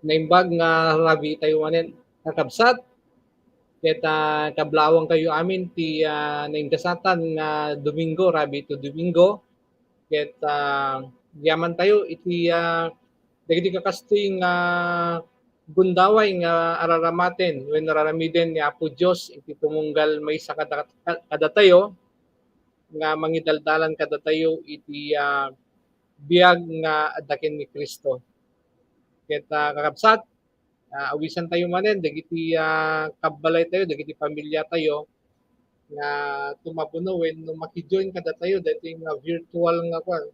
naimbag nga rabi tayo manen kakabsat ket kablawang kayo amin ti naingasatan nga Domingo rabi to Domingo ket yaman tayo iti dagiti kakastoy nga gundaway nga araramaten wen nararamiden ni Apo Dios iti tumunggal maysa kadatayo nga mangidaldalan kadatayo iti biag nga addaken ni Kristo. Ket kakabsat awisan tayo manen dagiti kabbalay tayo dagiti pamilya tayo nga tumapuno wen no maki-join kadatayo dati nga virtual nga kwan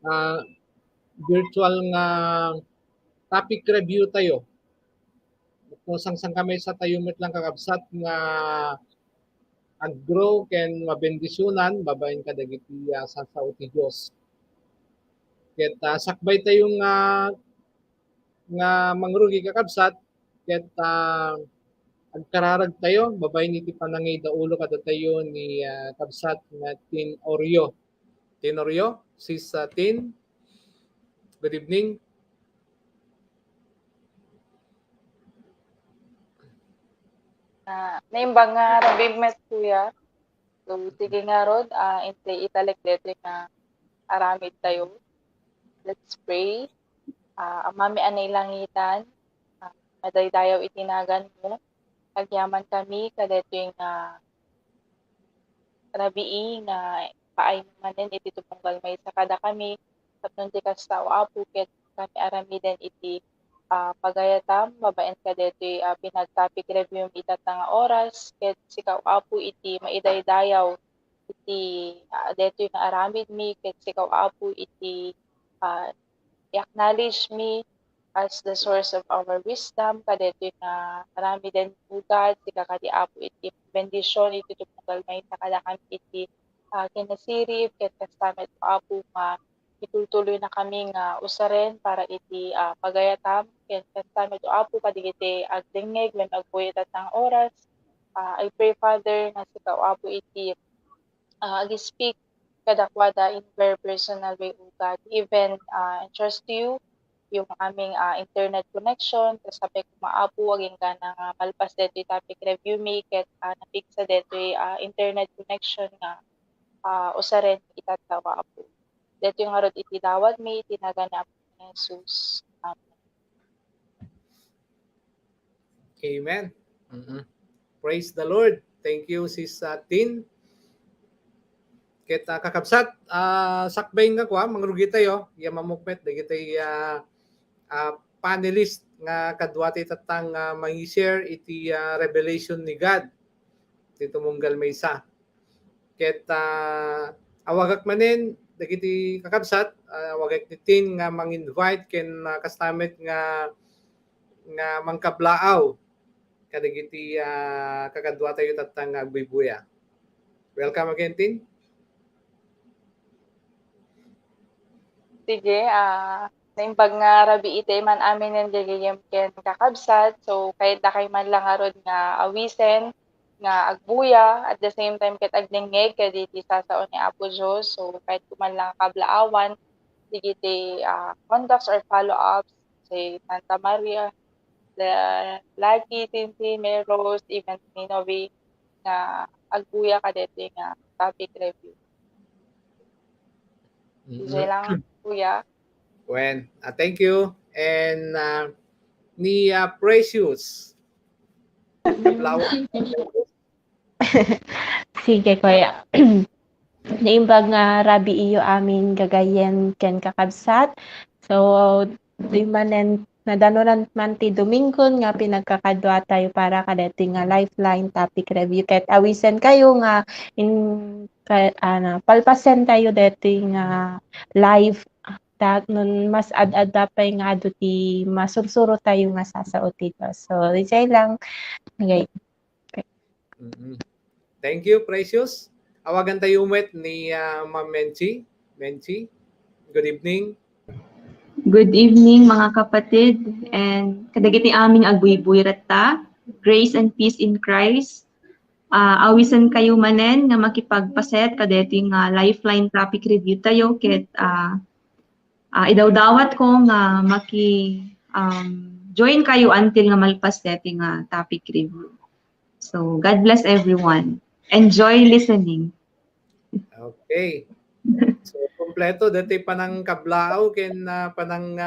ah, virtual nga topic review tayo. Kung sang kamay sa tayo met lang kakabsat nga aggrow ken mabendisunan babaen kadagiti sasao ti Dios. Ket sakbay tayo nga mangrugi kakabsat ket agkararag tayo babaen iti panangay daulo kada tayo ni kabsat nga Tin Oreo. Tin Oreo, sis Tin, good evening. Naimbang nga rabig met kuya. So sige nga rod, italek dito nga aramid tayo. Let's pray. Amami anay langitan, madaydayaw itinagan mo. Agyaman kami kadeto yung rabii nga paay manen iti tupunggal may sakada kami tapnon ti kastao apo ket kami aramiden iti pagayatam babaen kadetoy pinagtopic review itat nga oras ket sikaw apo iti maidaydayaw iti detoy nga aramid mi ket sikaw apo iti i-acknowledge me as the source of our wisdom kadetoy nga aramiden ugad sika kadi apo iti bendisyon iti tupunggal may sakada kami iti kinasirip ket kastamet apo nga itutuloy na kami nga usaren para iti pagayatam ken kastamet apo kadigiti agdengeg wen agpuyitat ng oras. I pray Father nga sikaw apo iti ag-speak kadakwada in very personal way o God. Even entrust to you yung aming internet connection kasabay kumaapo aging ka ng malpas dito topic review make it napigsa dito internet connection nga usaren itatawa apo. Dito yung harot itidawat mi itinaganap ni Jesus. Amen. Amen. Praise the Lord. Thank you sis Tin. Ket kakabsat sakbay nga kwa mangrugi tayo ya mamukmet dagiti panelist nga kadwa ti tatang mangi-share iti revelation ni God ti tumunggal maysa. Ket awagak manen dagiti kakabsat awagak ni Tin nga mang-invite ken kastamet nga mangkablaaw kadagiti kakadwa tayo tatang agbibuya. Welcome again, Tin. Sige, naimbag nga rabi ite man amin yung gagayem ken kakabsat. So, kahit na kay man lang arod nga awisen, nga agbuya, at the same time ket agdengeg, kaditi sasaon ni Apo Diyos. So, kahit kuman lang kablaawan, sige ti contacts or follow-ups, say Santa Maria, the Lucky, Tintin, Meros, even Ninovi, nga agbuya kadito nga topic review. Sige lang, kuya. When thank you and ni Precious Kablaw. Sige kuya. Naimbag nga rabi iyo amin gagayen ken kakabsat. So di manen nadanuran man ti Domingo nga pinagkakadwa tayo para kadeti nga lifeline topic review ket awisen kayo nga palpasen tayo deti nga live nun mas ad-ad pay nga adu ti masursuro tayo nga sasao ti Dios. So disay lang okay. Thank you, Precious. Awagan tayo umet ni Ma'am Menchi. Menchi, good evening. Good evening mga kapatid and kadagiti aming agbuybuy ta. Grace and peace in Christ. Awisan kayo manen nga makipagpaset kadeti nga lifeline topic review tayo ket idawdawat ko nga join kayo until nga malpas deti nga topic review. So, God bless everyone. Enjoy listening. Okay. So, kompleto dati panang kablao ken panang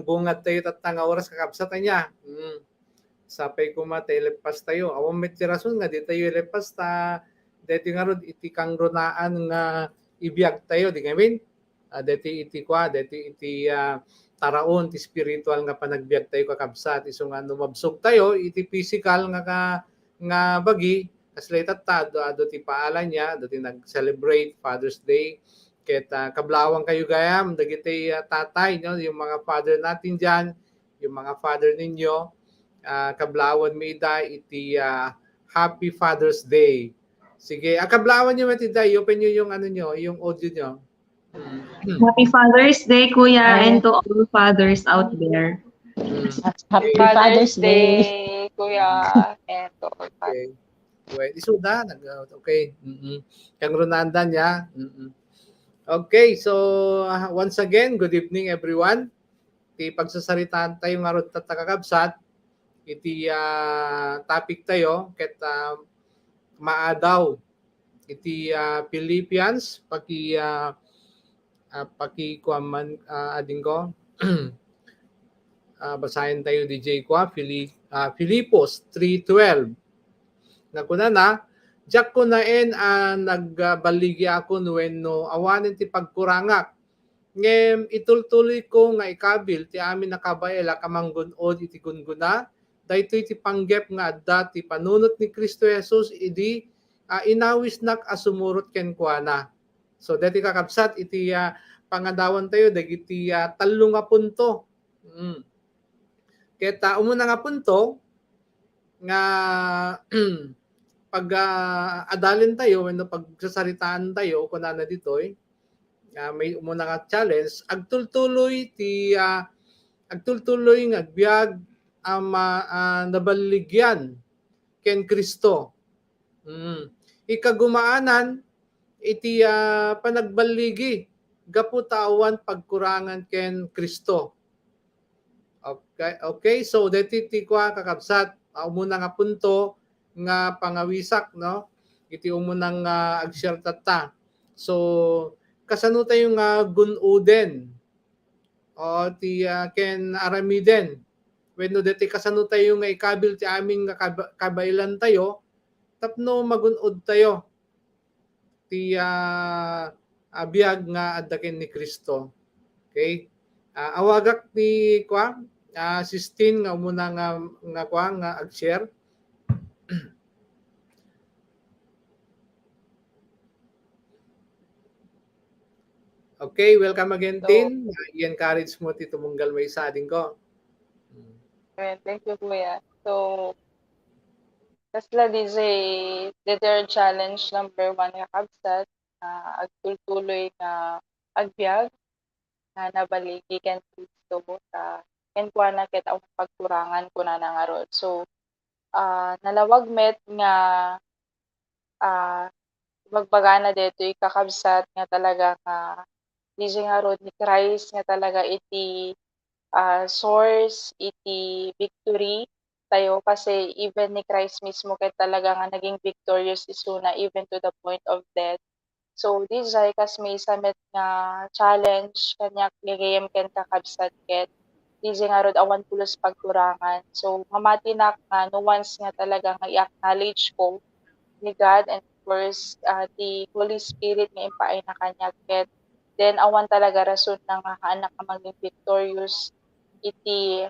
bungat tayo tatang oras kakabsat niya. Sapay ko matelepas tayo. Awang met rason nga di tayo lepas ta dati nga rod iti kang runaan nga ibiyag tayo di ngamin. Dati iti taraon ti spiritual nga panagbiag tayo kakabsat iso nga numabsog tayo iti physical nga bagi kaslaytat ta ado ti paalan niya ado ti nag-celebrate Father's Day ket kablawang kayo gayam dagiti tatay no yung mga father natin diyan yung mga father ninyo kablawan mi ida iti Happy Father's Day. Sige, kablawan niyo iti day, open niyo yung yung audio niyo. Happy Father's Day, Kuya, and to all fathers out there. Happy Okay. Father's Day. Kuya, and to all fathers. Okay. Well, isuda okay. Kang runanda niya. Okay, so once again, good evening everyone. Iti pagsasaritaan tayo nga ron tatakakabsat. Iti topic tayo ket maadaw iti Philippians pakikuaman ading ko basahin tayo DJ ko Filipos 3:12 nakuna na jak ko naen nagbaligi ako wenno awanen ti pagkurangak ngem itultuloy ko nga ikabil ti amin nakabaela kamanggunod iti gunguna daytoy ti panggep nga adda ti panunot ni Kristo Jesus idi inawis nak asumurot ken kuana. So dati kakabsat iti pangadawan tayo dagiti 3 nga punto. Ket umuna nga punto nga pag adalin tayo wenno pagsasaritaan tayo kunana ditoy may umuna nga challenge agtultuloy nga agbiag nabaligyan ken Kristo. Ikagumaanan iti panagbaligi gapu tawan pagkurangan ken Kristo. Okay, so deti ti kwa kakabsat umuna nga punto nga pangawisak no iti umunang ag-share tatta. So kasano tayo nga gunuden o ti ken aramiden wenno deti kasano tayo nga ikabil ti amin nga kabailan tayo tapno magunod tayo ti abiyag nga adda ken ni Kristo. Okay? Awagak ni kwa Sistine nga umuna nga ag-share. Okay, welcome again, Tin. I-encourage mo ti tumunggal may isa din ko. Well, thank you, Kuya. So, kasla the third challenge number 1 nga kabsat agtultuloy nga agbyag nga nabaligi ken Kristo sa ken kuana ket ang pagkurangan kunana nga rod. So, nalawag met nga magbagana detoy kakabsat nga talaga nga nga rod ni Christ nga talaga iti source iti victory tayo kasi even ni Christ mismo kay talaga nga naging victorious isuna even to the point of death. So this ay kas may samet nga challenge kanya gagayem ken kakabsat ket DJ nga rod awan pulos pagkurangan. So mamati na nga no once nga talaga nga i-acknowledge ko ni God and of course the Holy Spirit nga impaay na kanya ket then awan talaga rason na nga anak nga maging victorious iti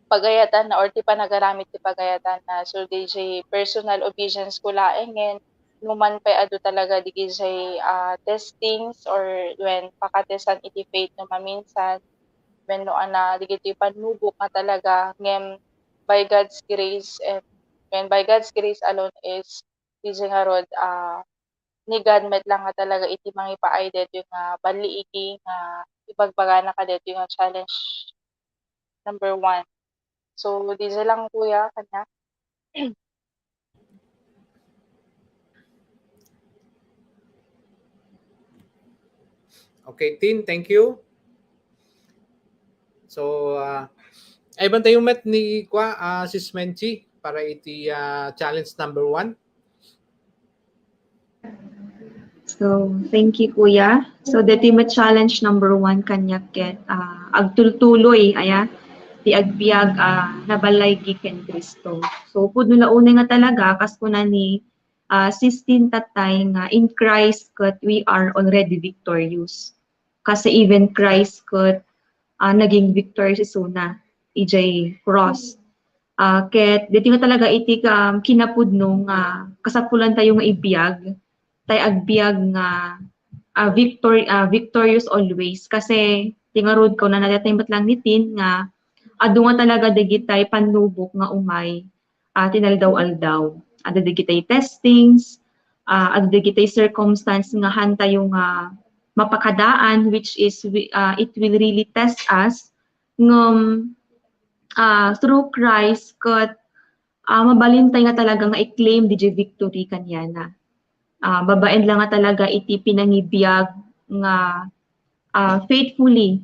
pagayatan na or ti panagaramit ti pagayatan na so DJ personal obedience ko laengen numan pay adu talaga di DJ testings or when pakatesan iti faith no maminsan when no ana di iti panubok nga talaga ngem by God's grace and when by God's grace alone is DJ nga rod ni God met lang nga talaga iti mangipaay deto nga banliigi nga ibagbagana ka deto nga challenge number 1. So, dito lang kuya kanya. Okay, Tin, thank you. So, ay bantay yung met ni Sis Menchi para iti challenge number 1. So, thank you, Kuya. So, dati challenge number 1 kanya ket agtultuloy, ti agbiag nabalay giken Kristo. So, pudno na una nga talaga, kas ko na ni Sistine tatay nga in Christ ket we are already victorious. Kasi even Christ ket naging victorious isuna, EJ cross. Ket dito nga talaga iti kinapudno nga kasapulan tayo nga ibiyag, tay agbiag nga victorious always kasi tingarod ko na nadataymat lang ni Tin nga adu nga talaga digitay panubok nga umay tinaldaw-aldaw. Adu digitay testings, adu digitay circumstance nga hanta yung mapakadaan which is it will really test us ngam through Christ kat mabalintay nga talaga nga i-claim di victory kanyana. Babaen lang nga talaga iti pinangibiyag nga faithfully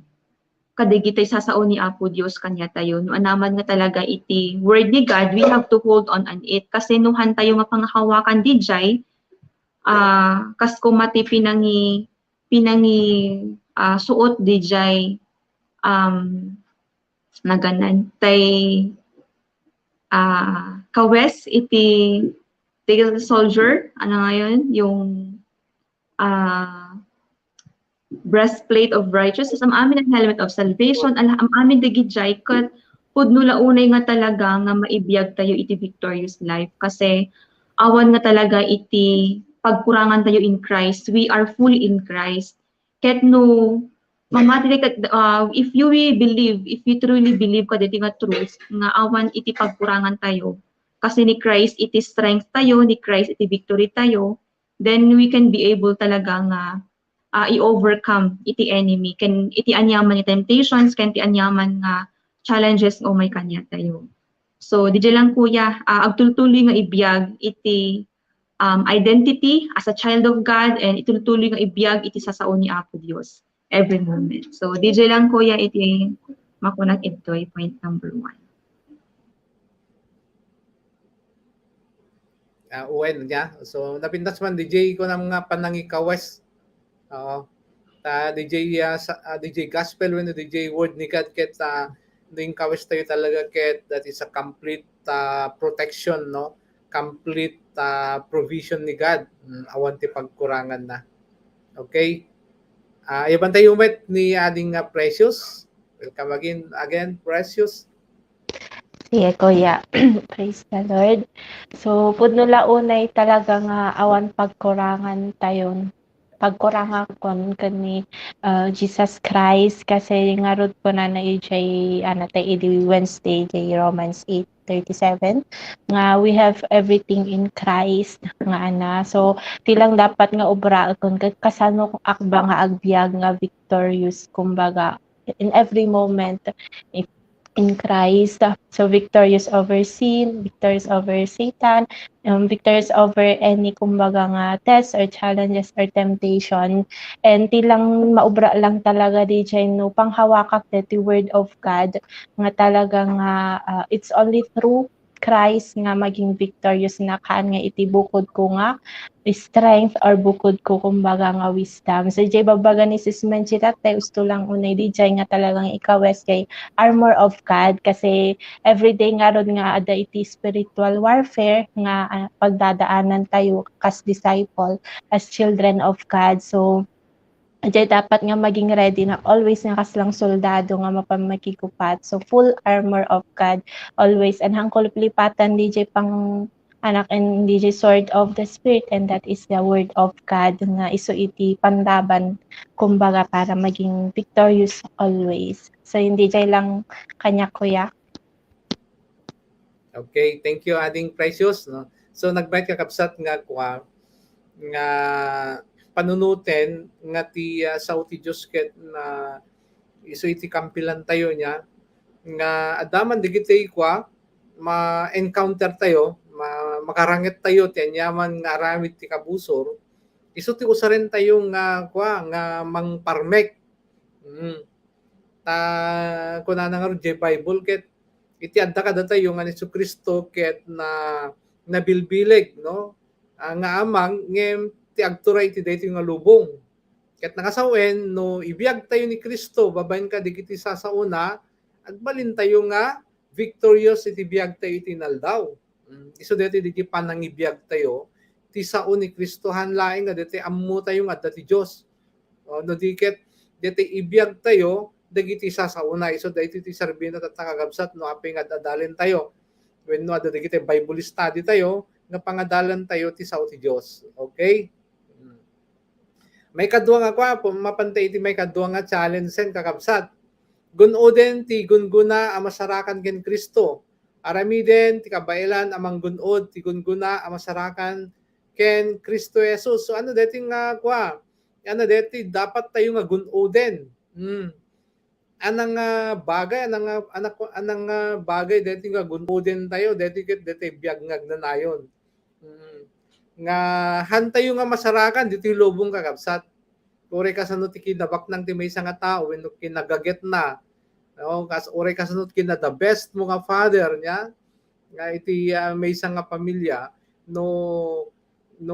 kadigitay sasao ni Apo Dios kanya tayo. No anaman nga talaga iti word ni God, we have to hold on it kasi nuhan tayo nga pangahawakan di jay kas kumati pinangi suot di jay naganan tay kawes iti soldier ngayon yung breastplate of righteousness am amin ang helmet of salvation am amin digidjay kat pudno launay nga talaga nga maibiyag tayo iti victorious life kasi awan nga talaga iti pagkurangan tayo in Christ, we are full in Christ. Ket no if you truly believe ka diti nga truth nga awan iti pagkurangan tayo kasi ni Christ iti strength tayo, ni Christ iti victory tayo, then we can be able talaga nga i-overcome iti enemy ken iti anyaman ni temptations ken iti anyaman nga challenges o may kanya tayo. So DJ lang kuya agtultuloy nga ibiyag iti identity as a child of God and itultuloy nga ibiyag iti sasao ni Apo Dios every moment. So DJ lang kuya iti makunag itoy point number 1. Uwen niya. So napintas man DJ ko na mga panangikawes. Oo. DJ DJ Gospel when DJ Word ni God ket ding kawes tayo talaga ket that is a complete protection, no? Complete provision ni God. Awan ti pagkurangan na. Okay? Iban tayo umet ni ading Precious. Welcome again Precious. Sige, Kuya. Praise the Lord. So, pudno launay talaga nga awan pagkurangan tayon. Pagkurangan kon kani Jesus Christ kasi nga rod ko na jay tay idi Wednesday jay Romans 8:37 nga we have everything in Christ nga ana. So, tilang dapat nga obra kon kasano akba nga agbiag nga victorious kumbaga in every moment in Christ. So, victorious over sin, victorious over Satan, victorious over any kumbaga nga tests or challenges or temptation. And tilang maubra lang talaga di dyan, no, panghawakak the word of God nga talaga nga it's only through Christ nga maging victorious na kaan nga iti bukod ko nga strength or bukod ko kumbaga nga wisdom. So jay babaga ni Sis Menchita tayo gusto lang unay di jay nga talagang ikawes kay armor of God kasi everyday nga ron nga ada iti spiritual warfare nga pagdadaanan tayo as disciple, as children of God. So Ajay dapat nga maging ready na always nga kaslang soldado nga mapamakikupat. So full armor of God always and hangkol plipatan DJ pang anak and DJ sword of the spirit and that is the word of God nga iso iti pandaban kumbaga para maging victorious always. So hindi jay lang kanya kuya. Okay, thank you ading Precious, no. So nagbayad ka kapsat nga nga panunuten nga ti sao ti Dios ket na iso iti kampilan tayo niya nga adaman digiti ma-encounter tayo, makarangit tayo ti anyaman nga aramid ti kabusor Isu ti usaren tayo nga mang parmek. Ta kunana nga ron Bible ket iti adda kada tayo nga ni Jesucristo ket na nabilbileg no. Nga amang ngem ti agturay ti daytoy nga lubong. Ket nakasawen no ibiyag tayo ni Kristo babaen ka digiti sasauna agbalin tayo nga victorious iti biyag tayo iti naldaw. Isu deti digiti panangibiyag tayo ti sao ni Kristo hanlaeng nga deti ammo tayo nga adda ti Dios. No diket deti ibiyag tayo dagiti sasauna iso daytoy ti serbino ket nakagabsat no apay nga dadalen tayo. Wenno adda dagiti Bible study tayo nga pangadalan tayo ti sao ti Dios. Okay? May kadwa nga kwa mapantay iti may kadwa nga challenge sen kakabsat. Gunoden ti gunguna a masarakan ken Kristo. Aramiden ti kabailan amang gunod ti gunguna a masarakan ken Kristo Jesus. So ano deti nga kwa? Ano deti dapat tayo nga gunoden. Anang bagay anang bagay deti nga gunoden tayo deti ket deti biag ngagnanayon. Nga hantayo nga masarakan dito lubong kakabsat. Uri kasanot ti kinabak ng ti maysa nga tao wenno kinagaget na. No, kas uri kasanot kina the best mo nga father niya nga iti maysa nga pamilya no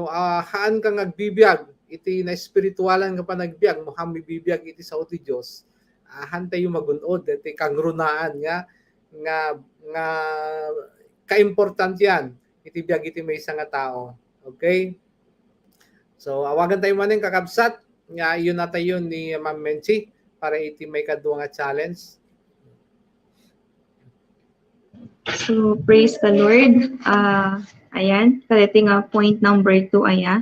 haan ka ngagbibiyag iti na espiritualan nga panagbiag mo hami bibiyag iti sao ti Dios. Hantayo magunod iti kangrunaan nga kaimportant yan iti biag iti maysa nga tao. Okay? So awagan tayo maning kakabsat nga iyon na tayo ni Ma'am Menchi para iti may kadwa nga challenge. So, praise the Lord. Ayan, kaliti nga point number 2 ayan.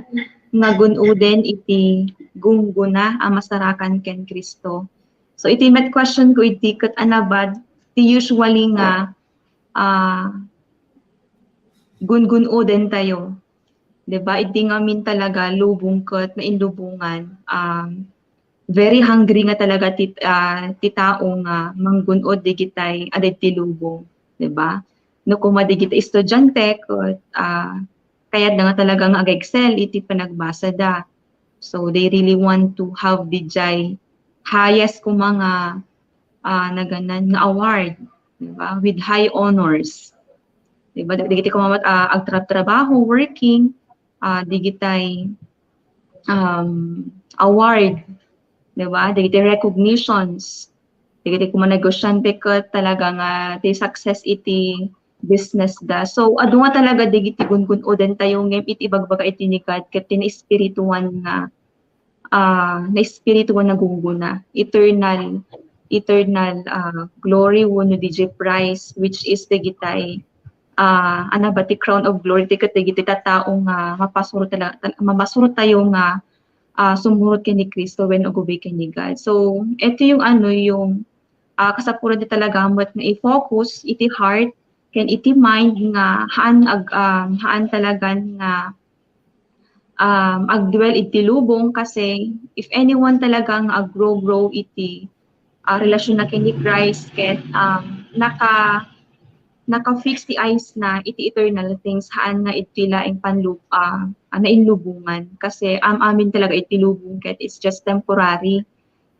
Nga gunuden iti gungguna ang masarakan ken Kristo. So, iti met question ko iti kat anabad ti usually nga gungunuden tayo. Diba? Iti nga min talaga lubong kat na inlubungan. Very hungry nga talaga ti tao nga manggunod digitay aday ti lubong. Diba? No kung madigita estudyante kaya na nga talaga nga ag-excel iti panagbasa da. So they really want to have the highest kung mga naganan nga award, diba? With high honors. Diba? Digiti ko agtrabaho, working, digitay award, diba? Digiti recognitions. Digiti ko managosyante ko talaga nga ti success iti business da. So adu nga talaga digiti gungunoden tayo ngem iti bagbaga iti ni God ket tin espirituan nga na espirituan na gunguna. Eternal glory wano DJ prize which is digitay anabati crown of glory tiket digiti tao nga mapasuro tayo nga sumurot kay ni Kristo when ogubay kay ni God. So ito yung yung kasapuran di talaga mat nga i-focus iti heart ken iti mind nga haan talagan nga agdwell iti lubong kasi if anyone talagang aggrow iti relasyon na ken ni Christ ket naka-fix the eyes na iti eternal things haan nga iti laing nainlubungan kasi amin talaga iti lubong ket it's just temporary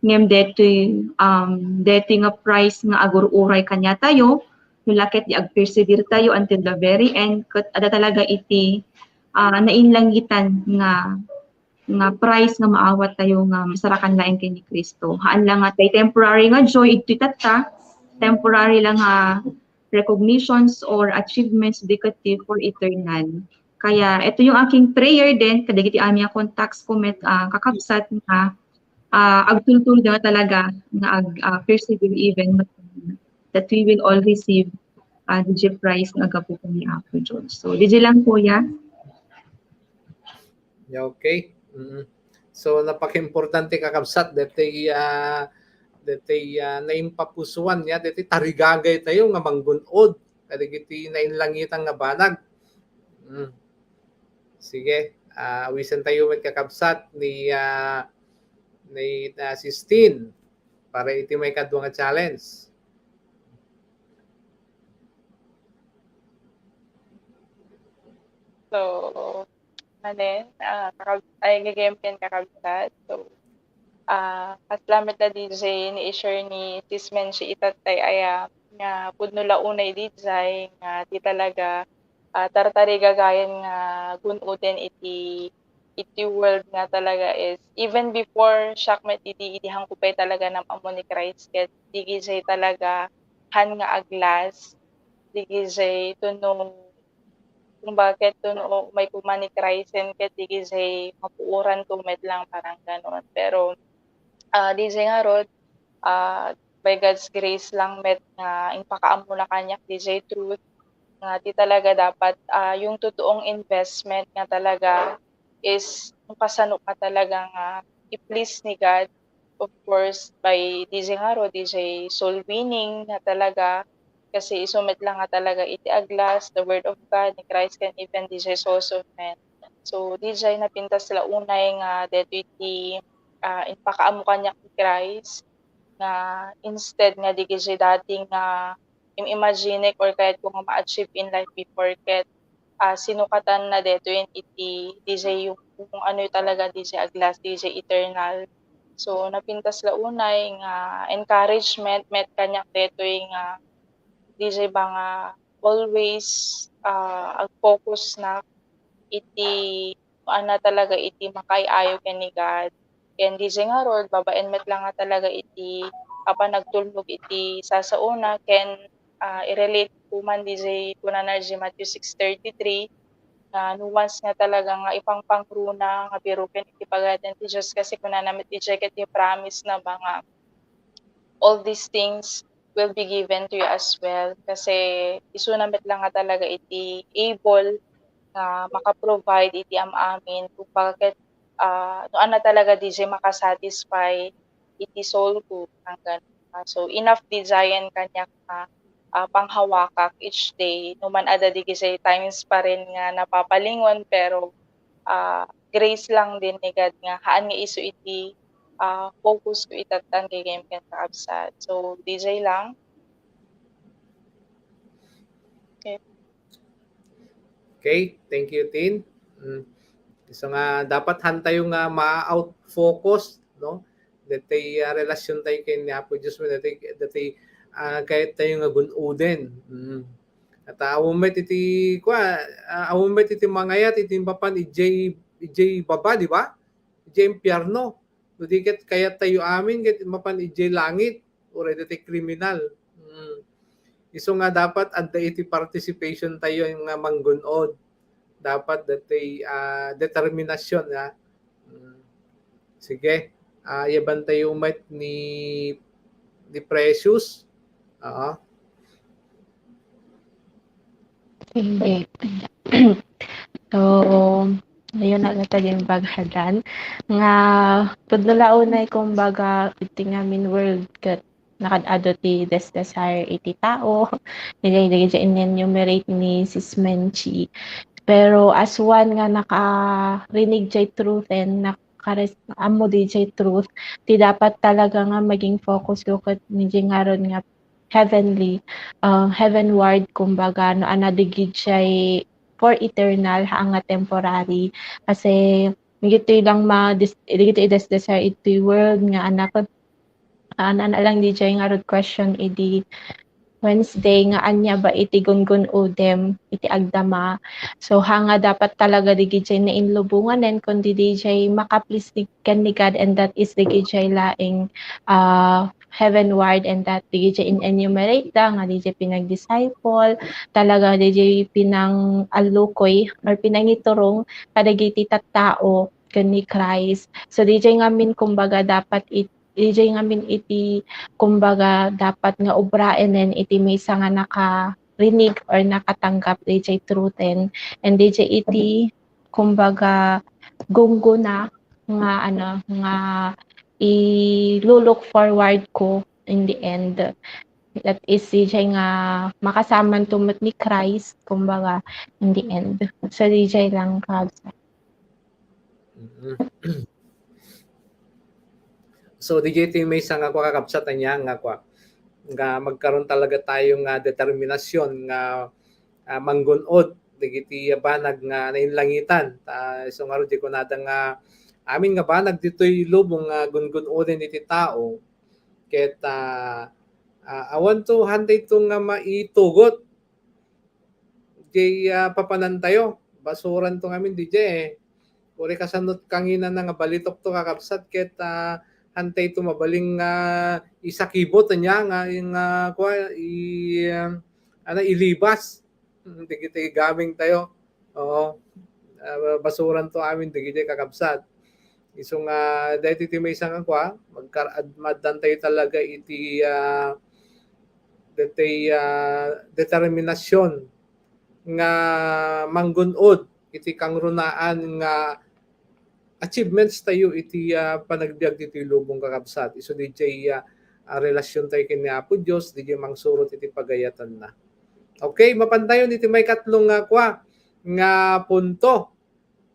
ngem deti nga price nga agururay kanya tayo nulaket di agpersevere tayo until the very end ket ada talaga iti nainlangitan nga price nga maawat tayo nga masarakan laeng ken ni Kristo haan lang nga tay temporary nga joy iti tatta temporary lang nga recognitions or achievements dedicated for eternal. Kaya ito yung aking prayer din kadagiti aming contacts comment kakabsat nga agtultul na talaga na persevere even that we will all receive DJ prize nga gapo ni Apo George. So DJ lang po ya. Yeah, okay. So napaka-importante kakabsat deti naimpapusuan niya deti tarigagay tayo nga manggunod kadagiti nainlangitan nga banag. Sige, awisan tayo met kakabsat ni Sistine para iti may kadwa nga challenge. So, manen ay gagayemken kakabsat. So kasalamat na DJ ni i-share ni Sis Menchi itatay aya nga pudno launay DJ nga di talaga tartari gagayan nga gun-uten iti world nga talaga is even before Shakmet iti hangkupay talaga nam amo ni Christ ket di DJ talaga han nga aglas di DJ tunong kung bakit tuno may kumani Christ ket di DJ mapuuran tumet lang parang ganon pero DJ nga rod by God's grace lang met nga impakaam mo na kanyak DJ truth nga di talaga dapat yung totoong investment nga talaga is kung kasano ka talaga nga i-please ni God of course by DJ nga rod DJ soul winning nga talaga kasi isumit lang nga talaga iti aglas the word of God ni Christ can even DJ source of men so DJ napintas sila unay nga deto iti impakaam mo kanyak ni Christ nga instead nga di DJ dating nga imagine or kahit kung ma-achieve in life before ket sinukatan na deto yun iti DJ yung kung ano yung talaga DJ aglas DJ eternal so napintas la unay nga encouragement met kanyak deto yung DJ ba nga always ag-focus na iti ana talaga iti makay-ayo ken ni God ken DJ nga rod babaen met lang nga talaga iti apan nagtulnog iti sasauna ken i-relate ko man DJ kunana Matthew 6:33 na nuance nga talaga nga ipangpangruna nga biro ken iti pagaden ti Dios kasi kunana met DJ ket ti promise na ba nga all these things will be given to you as well kasi isunamit lang nga talaga iti able na maka-provide iti amin kung bakit noan na talaga DJ makasatisfy iti soul ko hanggang so enough design kanya ka panghawakak each day numan ada di say times pa rin nga napapalingon pero grace lang din ni God nga haan nga isu iti focus ko itatan kay game ken kaabsat so DJ lang Okay, thank you, Tin. So nga dapat hantay yung ma-out focus, no? Datay relasyon tayo kay ni Apo Diyos mo datay kahit tayo nga gunuden. At awumet iti mangayat iti papan ijay baba, di ba? Ijay impyerno. Di ket kayat tayo amin ket mapan ijay langit or datay kriminal. Iso nga dapat adda iti participation tayo nga manggunod. Dapat datay determinasyon nga. Sige. Yaban tayo umat ni Precious. Sige. So, ayun na gata yung baghadan. Nga, pudnulaunay kumbaga, iti ngamin world kat nakadado ti desire iti tao. Nilay in-enumerate ni Sis Menchi. Pero as one nga nakarinig jay truth and amo di jay truth, ti dapat talaga nga maging focus ko kat ni ngaron nga heavenward kumbaga no anadigid siya for eternal nga temporary kasi gito lang dito desire iti world nga anak lang di jay nga question idi Wednesday nga anya ba iti gungun udem iti agdama so hanga dapat talaga di gijay na inlubunganen kundi di jay makaplis ken ni God and that is di gijay laing heavenward and that di jay in-enumerate da nga di jay pinag-disciple talaga di jay pinang alukoy or pinangiturong kadagiti tattao ken ni Christ so di jay ngamin kumbaga dapat DJ ngamin iti kumbaga dapat nga obraenen iti maysa nga nakarinig or nakatanggap DJ truthen and DJ iti kumbaga gungguna nga nga i-look forward ko in the end that is DJ nga makasaman tumot ni Christ kumbaga in the end so DJ lang kabsa. So DJ may isang ako kakapsat niya nga magkaroon talaga tayong determinasyon nga manggunod digiti banag nga nainlangitan. So nga ron di ko nadang nga amin nga banag dito'y lubong nga gungunoden iti tao. Ket awan to hantay to nga maitugot. Di papanan tayo. Basuran to ngamin di Uri kasanot kangina na nga balitok to kakabsat ket hantay to mabaling isakibot niya nga yung ilibas. Digiti gaming tayo. Oo. Basuran to amin digiti kakabsat. Iso nga dahil iti may isang magkaradmadan tayo talaga iti determinasyon nga manggunod iti kangrunaan nga achievements tayo iti panagbiag dito lubong kakabsat. Iso DJ relasyon tayo kini Apo Dios, DJ mangsurot iti pagayatan na. Okay, mapantayon iti may katlong nga punto.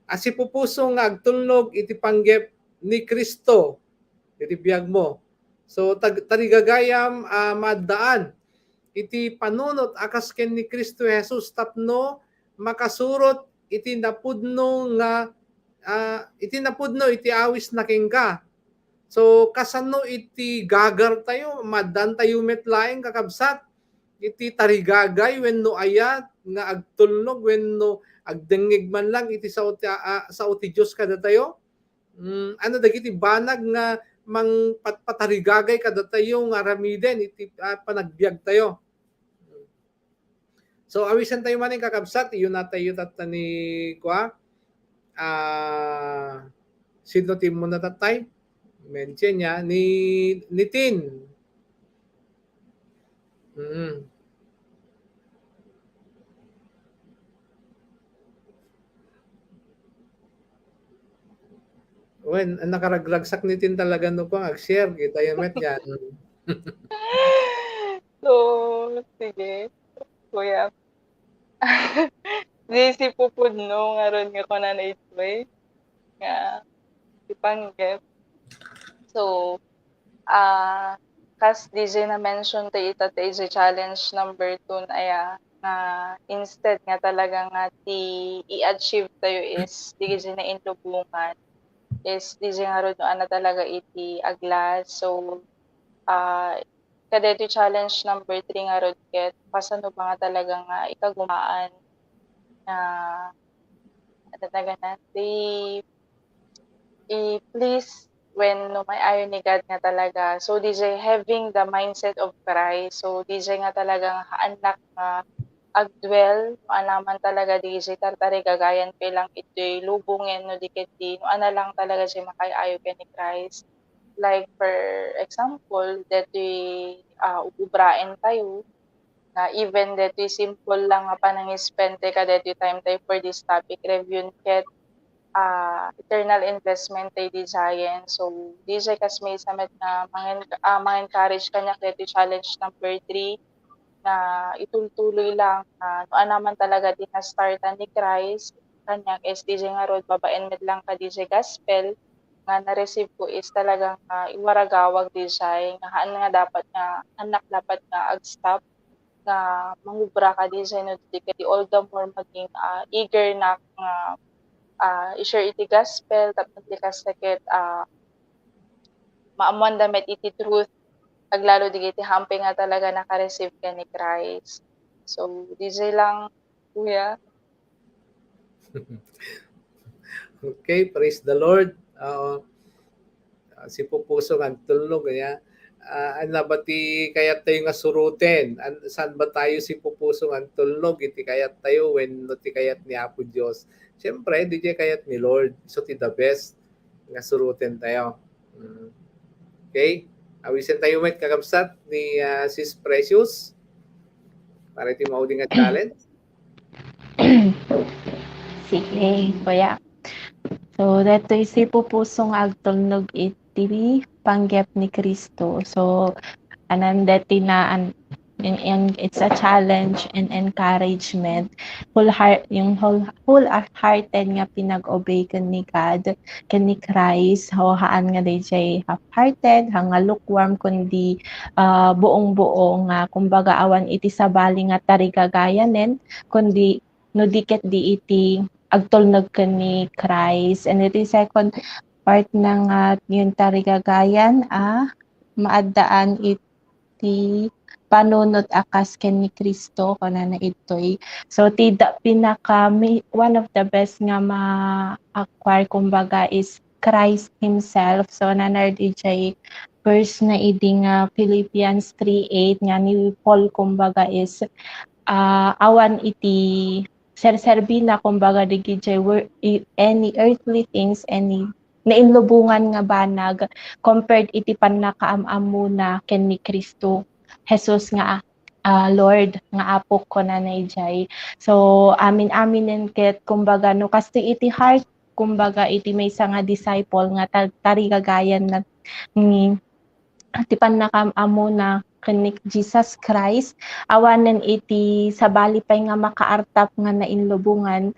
Asi pupuso nga agtulnog iti panggep ni Kristo iti biag mo. So tarigagayam maddaan iti panunot akas ken ni Kristo Jesus tapno makasurot iti napudno iti awis na kengka. So kasano iti gagar tayo maddan tayo metlaeng kakabsat iti tarigagay wenno ayat nga agtulnog wenno agdengeg man lang iti sa uti Dios kada tayo. Ano dagiti banag nga mang patarigagay kada tayo nga ramiden iti panagbiag tayo. So awisan tayo man yung kakabsat, iyon na tayo tatani sino team mo na tatay? Mention niya ni Tin. When nakaragragsak ni Tin talaga no ko ag-share kita yung met yan. So, sige. Kuya. Di si pupudno nga ron nga ko na na-itway. Nga ipanggep. So, kas DJ na mention tayo ita tayo challenge number 2 na nga instead nga talaga nga i-achieve tayo is DJ na inlubungan is DJ nga ron na talaga iti aglas. So, kada ito challenge number 3 nga ron ket pasano ba nga talaga nga ikagumaan na talaga na i-please when no may ayon ni God nga talaga. So DJ having the mindset of Christ. So DJ nga talaga nga anak nga agdwell no anaman talaga DJ tartari gagayan pelang ito'y lubungin no dikiti no ana lang talaga siya makayayo ken ni Christ. Like for example that ubrain tayo na even that simple lang nga panang-spend ka that time tayo for this topic review ket eternal investment tayo di giant. So DJ kas may samet na mga-encourage kanya ket challenge number 3 na itultuloy lang no anaman talaga din na startan ni Christ kanya SDJ nga rod babaen med lang ka DJ gospel nga na-receive ko is talagang iwaragawag DJ nga haan nga dapat nga anak dapat nga ag-stop nga mangubra ka DJ no di all the more maging eager na nga i-share iti gospel tapos di ka sakit maamuan damit iti truth aglalo di iti hamping nga talaga naka-receive ka ni Christ. So DJ lang kuya. Okay, praise the Lord. Si pupuso ang tulog kaya anabati kayat tayo nga suruten. Saan ba tayo si pupuso ang tulog iti kayat tayo when no ti kayat ni Apo Dios. Siyempre, di kayat ni Lord. So ti the best nga suruten tayo. Okay? Awisin tayo met kakabsat ni Sis Precious para iti mauding nga challenge. Sige, kuya. So, dato si pupusong agtulnog iti panggep ni Kristo. So, dati na and it's a challenge and encouragement. Wholehearted nga pinag-obey kan ni God, kan ni Christ. Haan nga DJ half-hearted, nga lukewarm kundi buong-buo nga kumbaga awan iti sabali nga tarigagayanen kundi no diket di iti agtulnog ken ni Christ. And iti second part na nga yung tarigagayan maaddaan iti panunot akas ken ni Kristo kana na itoy. So one of the best nga ma-acquire kumbaga is Christ himself. So nanar DJ verse na idi nga Philippians 3:8 nga ni Paul kumbaga is awan iti serserbi na kumbaga digijay any earthly things, any nainlubungan nga banag compared iti pannakaam-am muna ken ni Kristo Jesus nga Lord nga apo ko na naijay. So amin-aminen ket kumbaga no kasto iti heart kumbaga iti maysa nga disciple nga tarigagayan na ni iti pannakaam-am muna ken ni Jesus Christ awanen iti sabali pay nga makaartap nga nainlubungan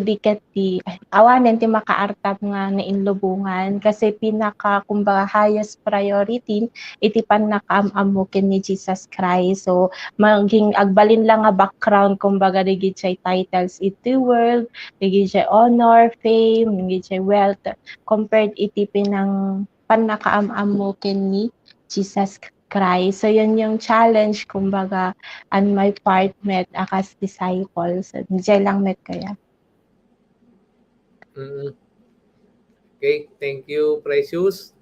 diket ti awanen ti makaartap nga nainlubungan kasi pinaka kumbaga highest priority iti pannakaam-am mo ken ni Jesus Christ. So maging agbalin lang nga background kumbaga digit titles iti world, digit honor, fame, digit wealth compared iti pinang pannakaam-am mo ken ni Jesus Christ. So yun yung challenge kumbaga on my part met akas disciples. Diyan lang met kaya. Okay, thank you, Precious.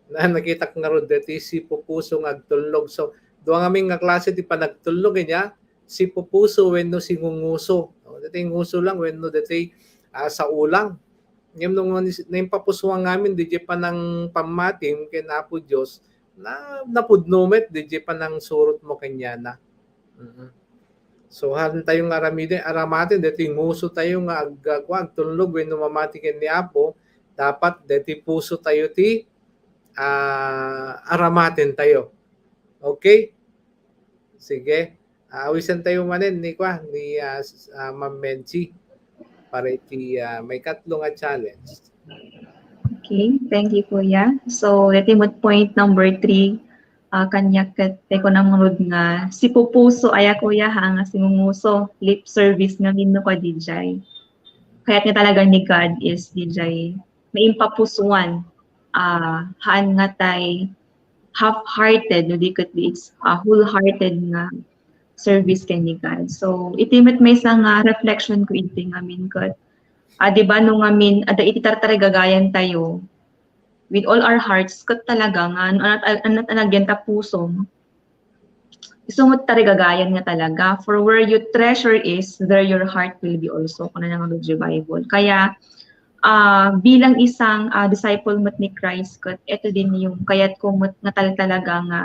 Nakita ko nga ron dati si Pupuso nga agtulog. So, doon aming nga klase ti panagtulog niya, si Pupuso wenno si ngunguso. Dati nguso lang wenno dati sa ulang. Ngayon nung naimpapusuan namin, di pa ng pamatim kay Apo Diyos, na napudnumet, di pa ng surot mo kanya na. So han tayong aramatin deti nguso tayo nga agkwag tulog wenno mamati ken ni Apo dapat deti puso tayo ti aramatin tayo. Okay? Sige. Awisan tayo manen ni Ma'am Menchi para iti may katlong challenge. Okay, thank you, Kuya. So, letimot point number 3, kanya ket ko nang munod nga si Pupuso aya Kuya nga si ngunguso lip service nga minno ka DJ. Kaya nga talaga ni God is DJ maimpapusuan haan nga tay half-hearted no diket it's wholehearted nga service kay ni God. So itimet may isang reflection ko iti ngamin ket di ba no ngamin ada iti tartarigagayan tayo with all our hearts kat talaga nga anat ta puso isungot tarigagayan nga talaga for where your treasure is there your heart will be also kuna nga Lord Bible. Kaya bilang isang disciple mat ni Christ kat ito din yung kayat ko mat nga talaga nga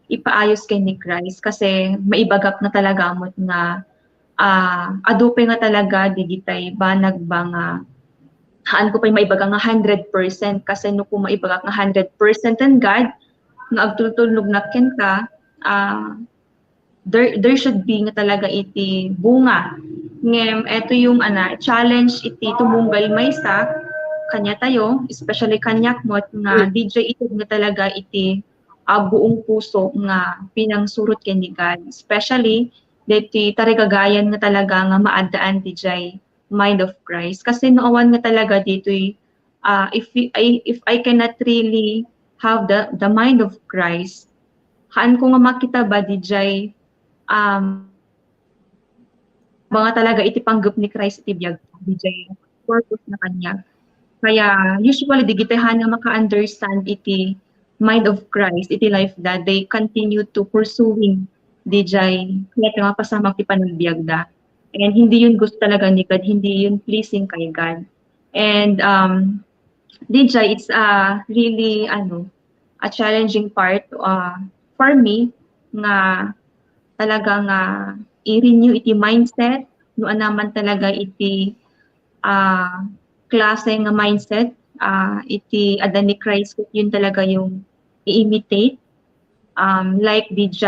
ipaayos kay ni Christ kasi maibagak na talaga mat nga adupe nga talaga digitay banag ba nga haan ko pa'y maibaga nga 100% kasi no kung maibagak nga 100% and God nga agtultulog na ken ka there should be nga talaga iti bunga ngem eto yung challenge iti tumunggal maysa kanya tayo especially kanyak mot nga DJ ito nga talaga iti buong puso nga pinangsurot ken ni God especially deti tarigagayan nga talaga nga maaddaan DJ mind of Christ kasi noowan nga talaga dito if I cannot really have the mind of Christ haan ko nga makita ba DJ mga talaga iti panggap ni Christ iti biyag DJ purpose na kanya kaya usually digitahan nga maka-understand iti mind of Christ iti life that they continue to pursuing DJ kaya nga pasamak ti panagbiag da. And hindi yun gusto talaga ni God, hindi yun pleasing kay God. And DJ, it's really a challenging part for me nga talaga nga i-renew iti mindset, no naman talaga iti klase nga mindset, iti adan ni Christ, yun talaga yung i-imitate. Like DJ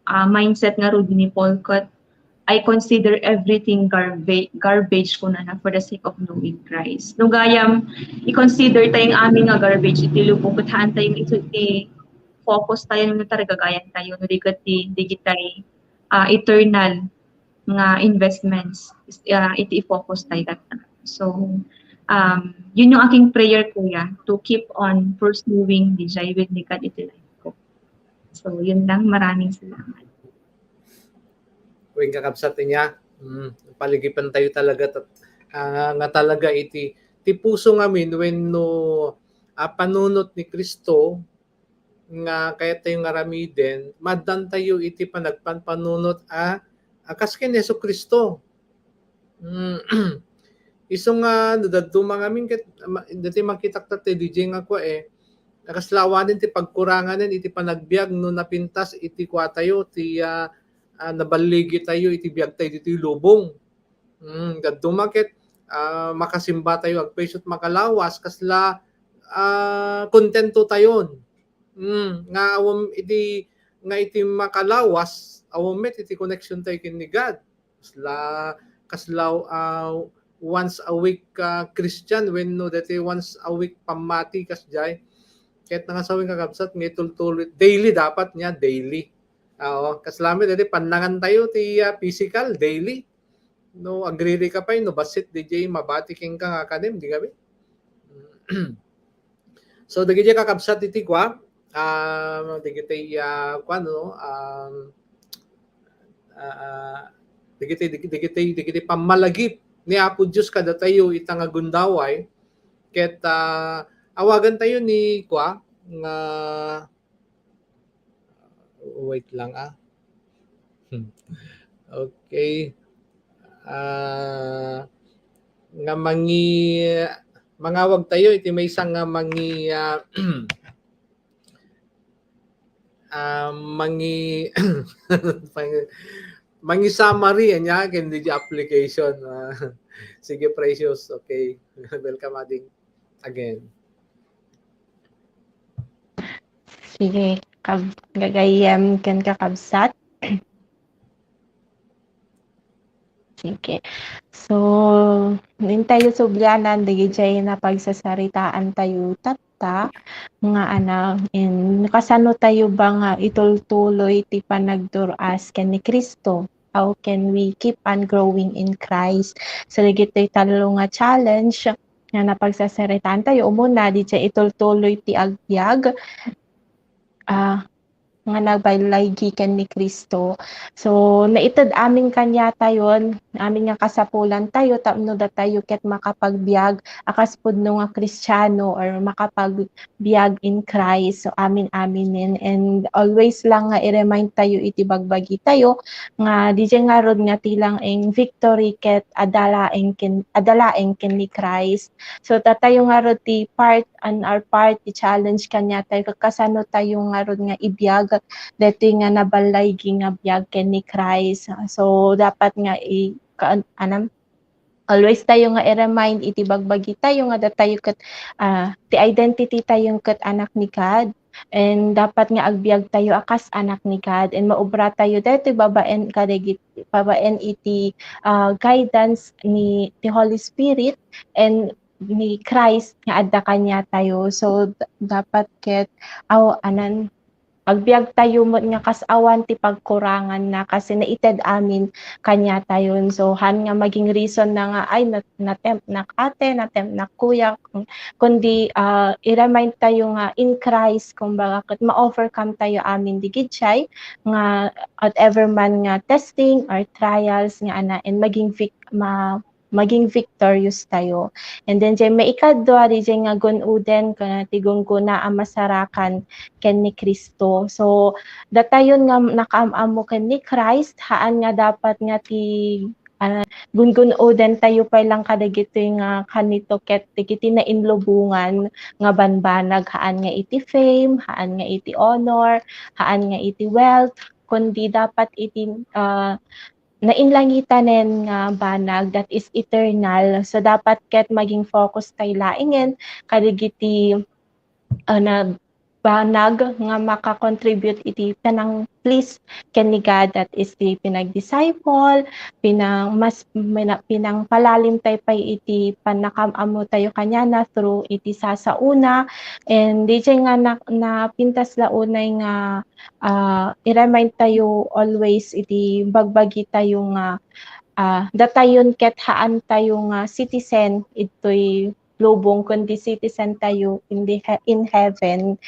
mindset nga Rudy ni Paul Cott, I consider everything garbage ko na for the sake of knowing Christ. Nung gayam, i-consider tayong aming nga garbage, itilubong kutahan tayong focus tayo nung tarigagayan tayo, no digitay eternal nga investments iti i-focus tayo that time. So yun yung aking prayer, kuya, to keep on pursuing the Jai with God iti life ko. So yun lang, maraming salamat. Kung kakabsat niya, paligipan tayo talaga nga talaga ti puso ngamin when no panunot ni Kristo nga kaya tayo nga ramiden, madan tayo iti panagpanpanunot akas ken Yesu Kristo. Iso nga daduma ngamin ket dati makitak ta DJ nga ko nakaslawanin ti pagkuranganen iti panagbiag no napintas iti kwa tayo ti nabaligi tayo iti biag tayo iti lubong. Daduma ket makasimba tayo agpaisot makalawas kasla kontento tayon. Nga awam iti makalawas awam met iti connection tayo ken ni God. Kasla once a week Christian when no dati once a week pamati kasjay. Kahit nga sawing kakabsat may tultuloy daily dapat niya daily. Kaslami dati panangan tayo ti physical daily. No agree ka pa no basit DJ mabati king ka nga kanem di gabi. So dagi kakabsat iti kwa digitay kwano digitay pamalagip ni Apo Diyos kada tayo itang agundaway ket awagan tayo ni kwa nga wait lang okay nga mangawag tayo iti may isang nga mangi summary anya ken di application. Sige Precious, okay. Welcome ading again. Sige, gagayem ken kakabsat. Sige. So, din tayo subyanan, digijay na pagsasaritaan tayo tata, nga anak, in kasano tayo ba nga itultuloy ti panagduras ken ni Kristo? How can we keep on growing in Christ? So, digito'y talo nga challenge nga napagsasaritaan tayo. Umuna, dijay itultuloy ti agbyag, nga nagbaylay gikan ni Kristo. So naitad amin kanya tayon, amin nga kasapulan tayo tapno da tayo ket makapagbiag akas pudno nga Kristiyano or makapagbiag in Christ. So amin and always lang nga i-remind tayo iti bagbagi tayo nga DJ nga rod nga tilang ing victory ket adalaeng ken ni Christ. So tayo nga rod ti part and our part ti challenge kanya tayo kasano tayo nga rod nga ibiyag dito nga nabalay nga biyag ken ni Christ. So dapat nga always tayo nga i-remind iti bagbagi tayo nga tayo ket ti identity tayong ket anak ni God. And dapat nga agbiag tayo akas anak ni God and maubra tayo dito babaen iti guidance ni the Holy Spirit and ni Christ nga adda kanya tayo. So dapat ket agbiag tayo mo nga kasawan ti pagkurangan na kasi naited amin kanya tayon. So han nga maging reason na nga ay natempt na ate, natempt na kuya, kundi i-remind tayo nga in Christ kung bakit ma-overcome tayo amin digidjay nga whatever man nga testing or trials nga ana and maging victorious tayo. And then jay maikadwa di jay nga gunuden kana tigong kuna ang masarakan ken ni Kristo. So datayon nga nakaamamo ken ni Christ haan nga dapat nga ti gungunoden tayo pa lang kadagito nga kanito ket digiti na inlubungan nga banbanag haan nga iti fame, haan nga iti honor, haan nga iti wealth, kundi dapat iti nainlangitanen nga banag that is eternal. So dapat ket maging focus tayo laingen kadigiti na banag nga maka-contribute iti kanang please ken ni God, that is the pinag-disciple, pinang palalim tayo pay iti panakam-amo tayo kanyana through iti sasauna, and DJ nga na pintas launay nga i-remind tayo always iti bagbagi tayo nga datayon ket haan tayo nga citizen ito'y lubong kundi citizen tayo in heaven.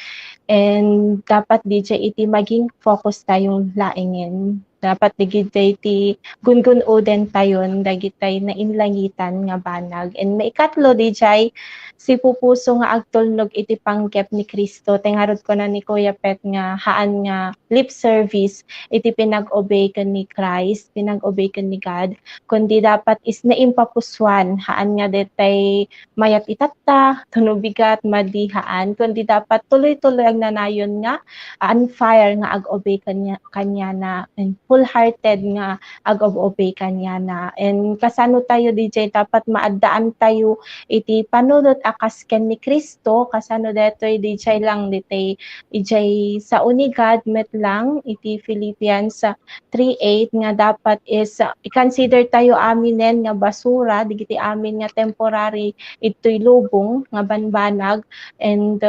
And dapat DJ iti maging focus tayong laingin. Dapat digitay iti gungun oden tayon dagitay na inlangitan nga banag. And maikatlo DJ si pupuso nga agtulnog iti panggep ni Kristo. Tengarod ko na ni Kuya Pet nga haan nga lip service iti pinag-obey ken ni Christ, pinag-obey ken ni God. Kundi dapat is naimpapuswan haan nga detay mayat itatta, tunubigat, madihaan, kundi dapat tuloy-tuloy ang nanayon nga, on fire nga ag-obey kanya na, and full-hearted nga ag-obey kanya na. And kasano tayo, DJ, dapat maadaan tayo iti panunot akas ken ni Kristo, kasano detoy DJ lang, DJ sa unigad, met lang, iti Philippians 3:8 nga dapat is, i-consider tayo aminen nga basura, digiti amin nga temporary, ito'y lubong nga banbanag, and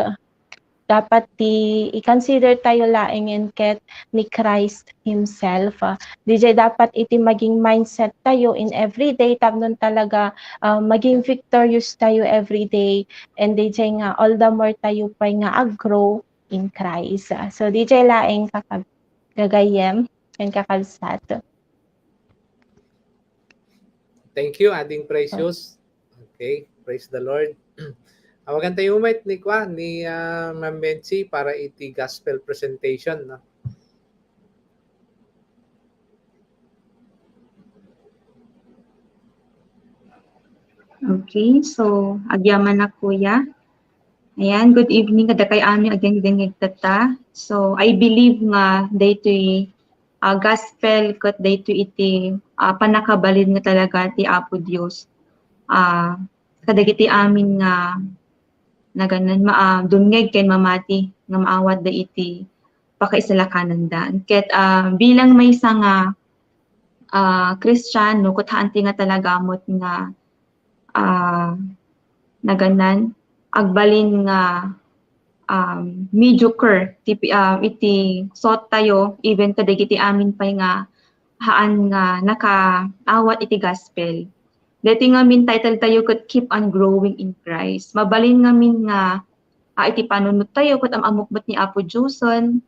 dapat i-consider tayo laingin ket ni Christ himself. DJ dapat iti maging mindset tayo in everyday tapnon talaga maging victorious tayo everyday, and DJ nga all the more tayo pa nga ag-grow in Christ. So DJ laing gagayem and kakabsat. Thank you, Ading Precious. Okay, praise the Lord. Awagan tayo umait ni Ma'am Bensi para iti gospel presentation. No? Okay, so agyaman na kuya. Ayan, good evening kada kay amin agyan tata. So I believe nga daytoy gospel ket daytoy iti panakabalin nga talaga ti Apo Dios. Kadagiti amin nga naganan dumngeg ken mamati nga maawat da iti pakaisalakanan da. Ket bilang may isa nga Kristiyano ket haanti nga talagamot nga naganan agbalin nga mediocre iti sot tayo even kadagiti amin pay nga haan nga nakaawat iti gospel. Deti nga min title tayo ket keep on growing in Christ. Mabalin nga min nga iti panunot tayo ket amamukbat ni Apo Dioson,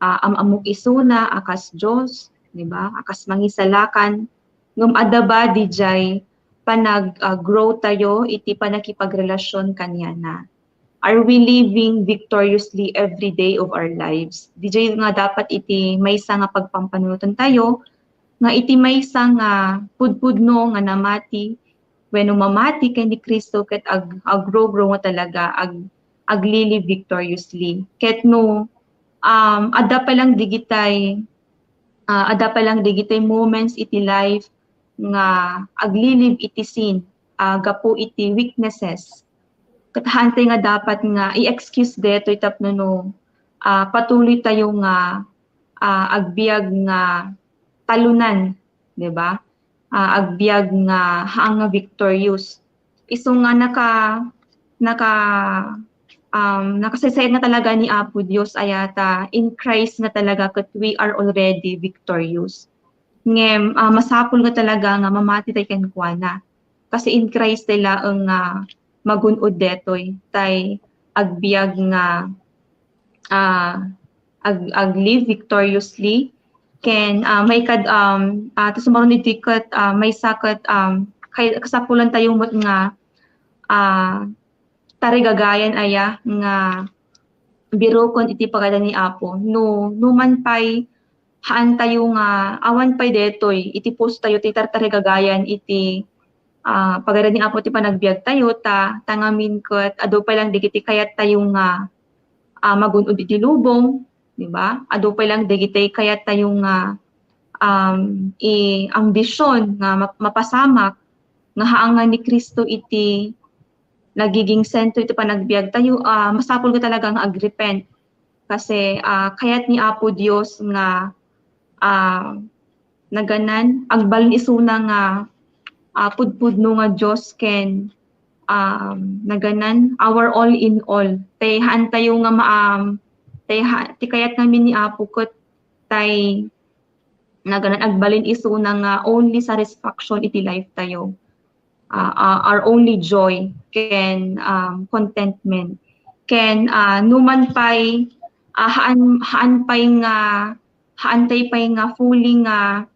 amamuk isuna akas Dios, di ba? Akas mangisalakan ngem adda ba dijay panag-grow tayo iti panakipagrelasyon kanyana. Are we living victoriously every day of our lives? Dijay nga dapat iti maysa nga pagpampanunutan tayo nga iti maysa nga pudpudno nga namati wenno mamati ken ni Kristo ket aggrow nga talaga aglili victoriously. Ket no adda pa lang digitay moments iti life nga aglilive iti sin gapo iti weaknesses. Ket hantay nga dapat nga i-excuse detoy tapno patuloy tayo nga agbiag nga talunan, di ba? Agbiag nga haang nga victorious. Iso nga nakasaysay nga talaga ni Apo Dios ayata in Christ nga talaga ket we are already victorious. Ngem masapul nga talaga nga mamati tay ken kuana. Kasi in Christ tay laeng nga magunod detoy tay agbiag nga aglive victoriously ken may kad sumaron iti ket may saket kay kasapulan tayo met nga tarigagayan aya nga birokon iti pagada ni Apo no man pay haan tayo nga awan pay detoy iti post tayo ti tarigagayan iti pagada ni Apo ti panagbiag tayo tangamin ket adu pa lang digiti kayat tayo nga magunod iti lubong, di ba? Adu pa lang digitay kayat tayo nga ambisyon nga mapasamak nga haangan ni Kristo iti nagiging sentro iti panagbiag tayo masapol ko talaga nga agrepent Kasi kayat ni Apo Dios nga naganan agbalin isuna nga pudpudno nga Dios ken naganan our all in all. Tay haan tayo nga ti kayat namin ni Apo ket tay naganan agbalin isuna nga only satisfaction iti life tayo. Our only joy ken contentment ken numan pay haan tay pay nga fully nga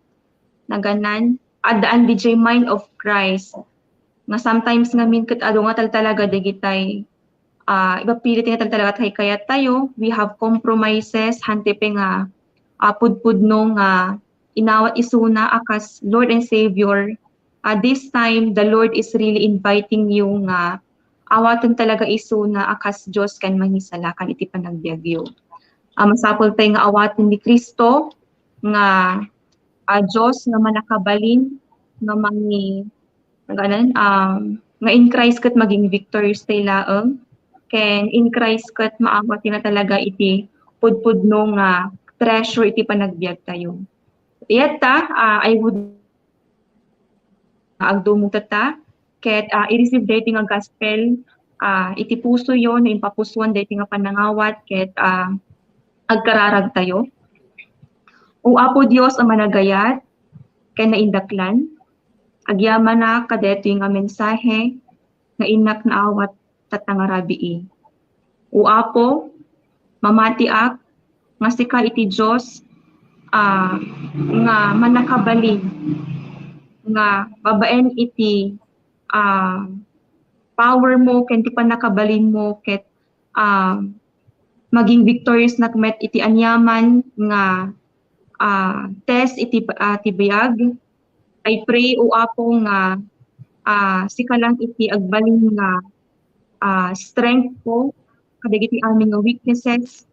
naganan adaan DJ mind of Christ nga sometimes nga min ket adu nga talaga digitay ipapilit nga talaga tay kayat tayo, we have compromises hante pe nga pudpudno nga inawat isuna akas Lord and Savior. This time the Lord is really inviting you nga awatan talaga isuna akas Dios kan mangisalakan iti panagbiagyo. Masapol tay nga awaten ni Kristo nga Dios nga manakabalin nga nga in Christ ket maging victorious tay laeng ken in Christ ket maawat na talaga iti pudpudno nga treasure iti panagbiag tayo. Iyata I would agdumong tata ket i-receive dayto nga gospel iti puso yon na impapusuan dayto nga panangawat ket agkararag tayo. O Apo Dios ang managayat ken naindaklan agyaman na kadeto nga mensahe nga inak na awat tatangarabii. O Apo mamatiak nga sika iti Dios nga manakabalin nga babaen iti power mo ken ti panakabalin mo ket maging victorious na met iti anyaman nga test iti biag. I pray o Apo nga sika lang iti agbalin nga strength ko kadagiti aming nga weaknesses.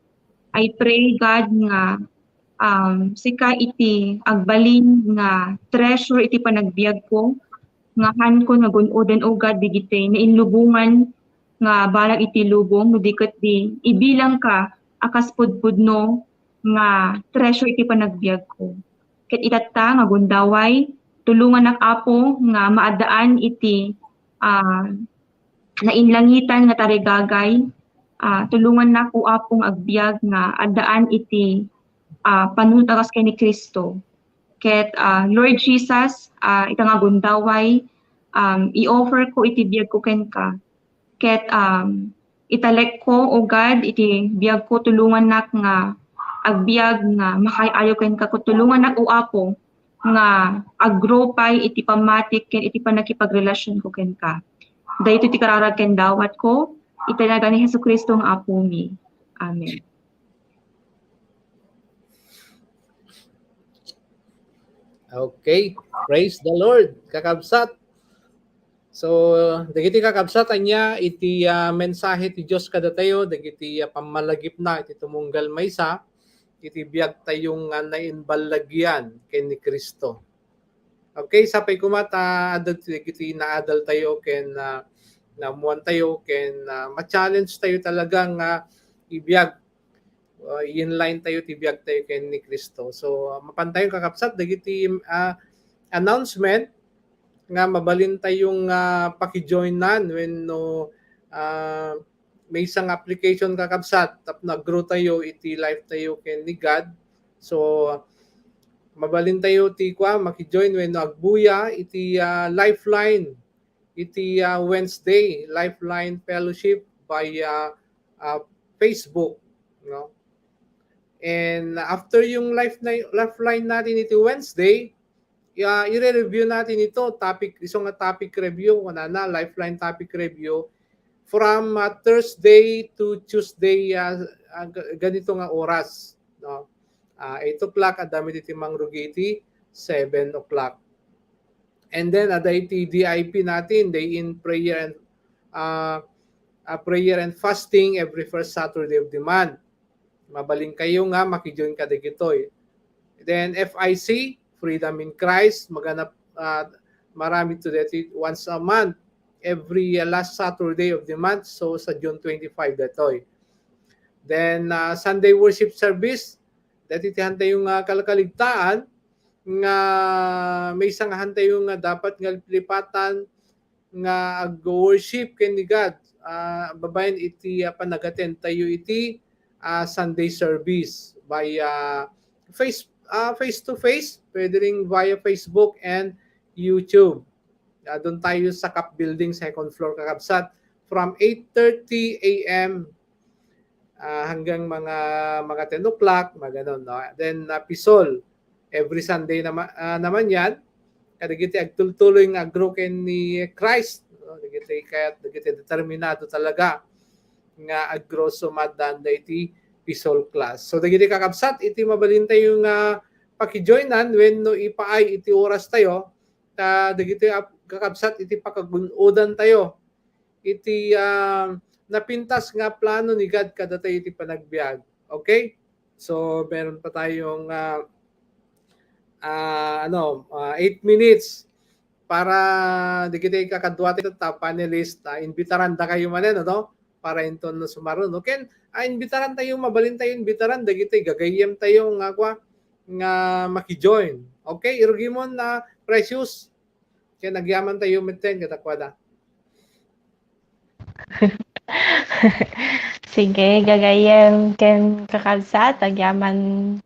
I pray God nga sika iti agbalin nga treasure iti panagbiag ko nga han ko nga gun-oden o God digiti na inlubungan nga balag iti lubong no diket di ibilang ka akas pudpudno nga treasure iti panagbiag ko. Ket itatta nga gundaway tulungan nak Apo nga maadaan iti nainlangitan nga tarigagay. Tulungan nako Apong agbiag nga adaan iti panuntagas kay ni Kristo. Ket Lord Jesus, ita nga gundaway i-offer ko iti biag ko ken ka. Ket italek ko o God iti biag ko tulungan nak nga agbiag nga makayayo ken ka tulungan nak o Apo nga aggrow pay iti pamatik ken iti panakipagrelasyon ko ken ka. Dayto ti kararag ken dawat ko italaga ni Hesukristo nga Apo mi. Amen. Okay, praise the Lord, kakabsat. So, dagiti kakabsat anya iti mensahe ti Dios kada tayo, dagiti pamalagip na iti tumunggal maysa, iti biag tayong nainbalagyan ken ni Kristo. Okay, sapay kumata adal dagiti naadal tayo ken namuan tayo ken ma-challenge tayo talagang ibiyag in-line tayo tibiyag tayo ken ni Kristo. So mapantayon kakabsat dagiti announcement nga mabalin tayong paki-join nan when no may isang application kakabsat tap nag-grow tayo iti life tayo ken ni God. So mabalin tayo ti maki-join when no agbuya iti Lifeline iti Wednesday Lifeline Fellowship by Facebook, no? And after yung Lifeline natin iti Wednesday, i-review natin ito isang topic review na Lifeline topic review from Thursday to Tuesday ganito nga oras, no? 8 o'clock at dami iti mangrugiti 7 o'clock. And then iti DIP natin, day in prayer and fasting every first Saturday of the month. Mabaling kayo nga maki-join ka digitoy. Then FIC, Freedom in Christ, maganap marami to that once a month, every last Saturday of the month, so sa June 25 datoy. Then Sunday worship service, dati hantay yung kalakaligtaan nga may isang hantay yung dapat nga lipatan nga ag-worship kay ni God. Babayan iti panagaten tayo iti Sunday service by face to face, pwede ring via Facebook and YouTube. Doon tayo sa CAP Building, second floor, Kakabsat, from 8:30 a.m. Hanggang mga 10 o'clock, maganon, no? Then Pisol, every Sunday naman yan. Kadagiti agtultuloy nga agro ken ni Christ, no? Dagiti determinado talaga nga agro sumadan iti Pisol class. So dagiti kakabsat iti mabalintay yung pakijoinan when no ipaay iti oras tayo, dagiti kakabsat iti pakagunodan tayo iti napintas nga plano ni God kada tayo iti panagbiag. Okay? So meron pa tayong 8 minutes para di kita kakadwa tayo ta panelist, imbitaran da kayo manen, no? Para inton no sumaron. Okay? Imbitaran tayo, mabalin tayo imbitaran, dagiti gagayem tayo nga maki-join. Okay? Irugimon na Precious. Kaya nagyaman tayo meten katakwada. Sige, gagayem ken kakabsat, agyaman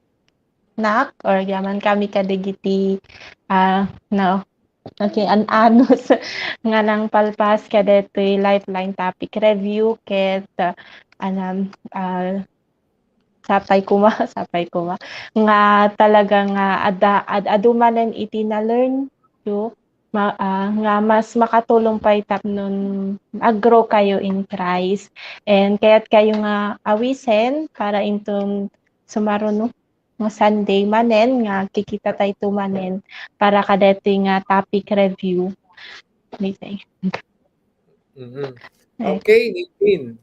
nak or agyaman kami kadigiti no. Okay, an-anos nga lang palpas kadetoy lifeline topic review ket sapay kuma nga talaga nga adumanen iti na learn yo nga mas makatulong pa itap nun aggrow kayo in Christ and kaya't kayo nga awisen para intong sumaruno nga Sunday manen nga kikita tayo tumanen para kadito nga topic review. Okay, Nitin.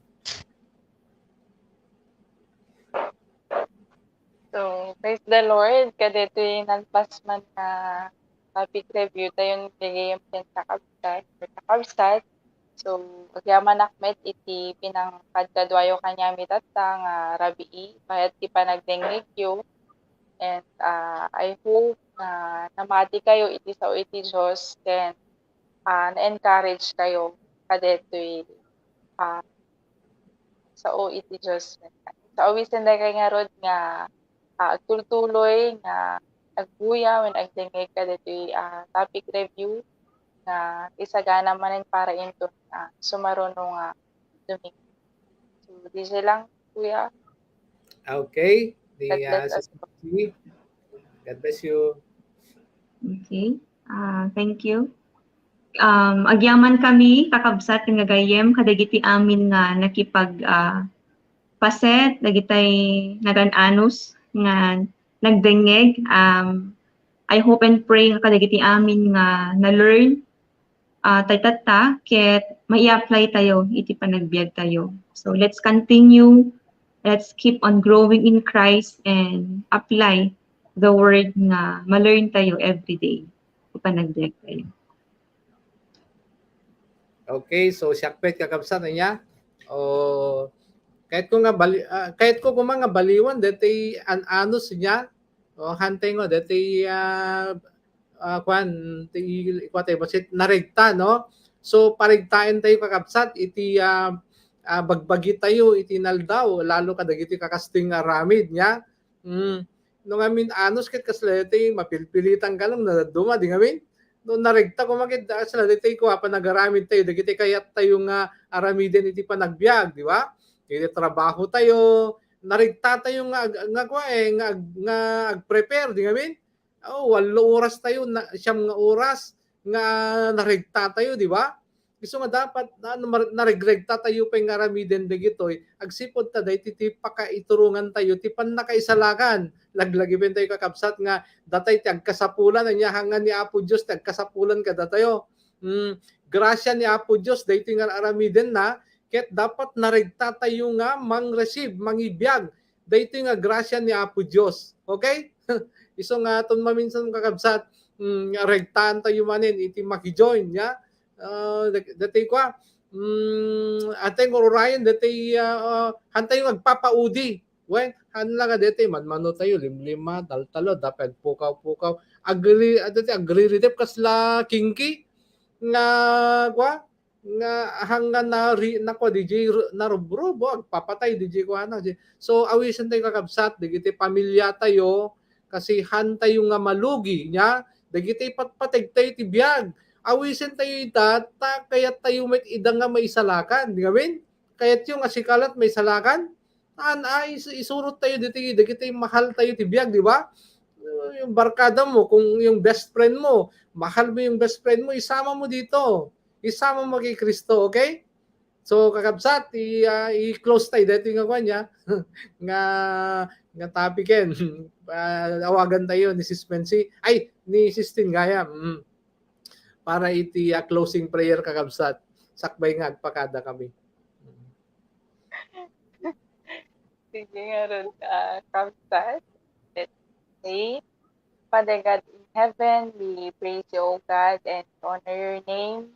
So, praise the Lord. Kadito yung nagpasman na topic review tayo yung kakabsat. So, pagyaman nakmet iti pinangkadkadwayo kanya mitata nga rabii, bayat ti panagdengig yo. And I hope na namati kayo iti sao iti Diyos, then na-encourage kayo kadito sao iti Diyos. Sa awisan na kayo nga rod nga tultuloy nga agbuya when agdengeg kadito topic review na isagana manin para into sumaruno nga Domingo. So, di lang, kuya. Okay. God bless you. Okay. Thank you. Agyaman kami kakabsat nga gayem kadagiti amin nga nakipag paset dagitay nagan-anos nga nagdengeg. I hope and pray nga kadagiti amin nga na-learn taytata ket mai-apply tayo iti panagbiag tayo. So let's continue. Let's keep on growing in Christ and apply the word nga ma-learn tayo every day. Panagbiag tayo. Okay, so syakpet kakabsat niya. Kahit ko nga baliwan dati an-anos niya. Hantay ngo dati basit naregta, no? So parigtain tayo kakabsat iti bagbagi tayo iti naldaw lalo kadagiti kakasting ramid niya. No ngamin anos ket kaslete mapilpilitan ka lang na duma di ngamin. No naregta ko makit sa dati ko panagaramid tayo dagiti kayat tayo nga aramiden iti panagbiag, di ba? Iti trabaho tayo, naregta tayo nga ag-prepare di ngamin. 8 oras tayo, siyam nga oras nga naregta tayo, di ba? Gusto nga dapat naregregta tayo pa nga ramiden dagitoy, agsipod ta dayti ti pakaiturungan tayo, ti panakaisalakan. Laglagi ben tayo kakabsat nga datay ti agkasapulan anya hangan ni Apo Dios ti agkasapulan kada tayo. Grasya ni Apo Dios dayti nga aramiden na ket dapat naregta tayo nga mang-receive, mangibiyag. Dayti nga grasya ni Apo Dios. Okay? Iso nga aton maminsan kakabsat regtaan tayo manen iti maki-join ya. Dati ko atay nga Orion, dati hantay yung agpapaudi. Wen, hanla nga dati, manmano tayo, limlima, taltalo, dapat pukaw-pukaw. Agri-redep kasla kinki, nga, nga hanggang na ko, DJ, na rubro, agpapatay, DJ ko, ano. So, awisan tayo kakabsat, digiti pamilya tayo, kasi hantay yung nga malugi niya, digiti patpatag tayo tibiyag. Awisin tayo itata, kaya tayo may idang nga may isalakan. Di gawin? Kaya't yung asikalat may salakan, isurot tayo dito, dito mahal tayo tibiyag, di ba? Yung barkada mo, kung yung best friend mo, mahal mo yung best friend mo, isama mo dito. Isama mo kay Kristo, okay? So, kakabsat, i-close tayo dito yung kanya, nga topic awagan tayo ni Sis Mency, ay, ni Sistine Gaya. Para iti closing prayer kakabsat. Sakbay nga agpakada kami. Sige nga ron, Kamsat. Let's say, Father God in heaven, we praise you, O God, and honor your name.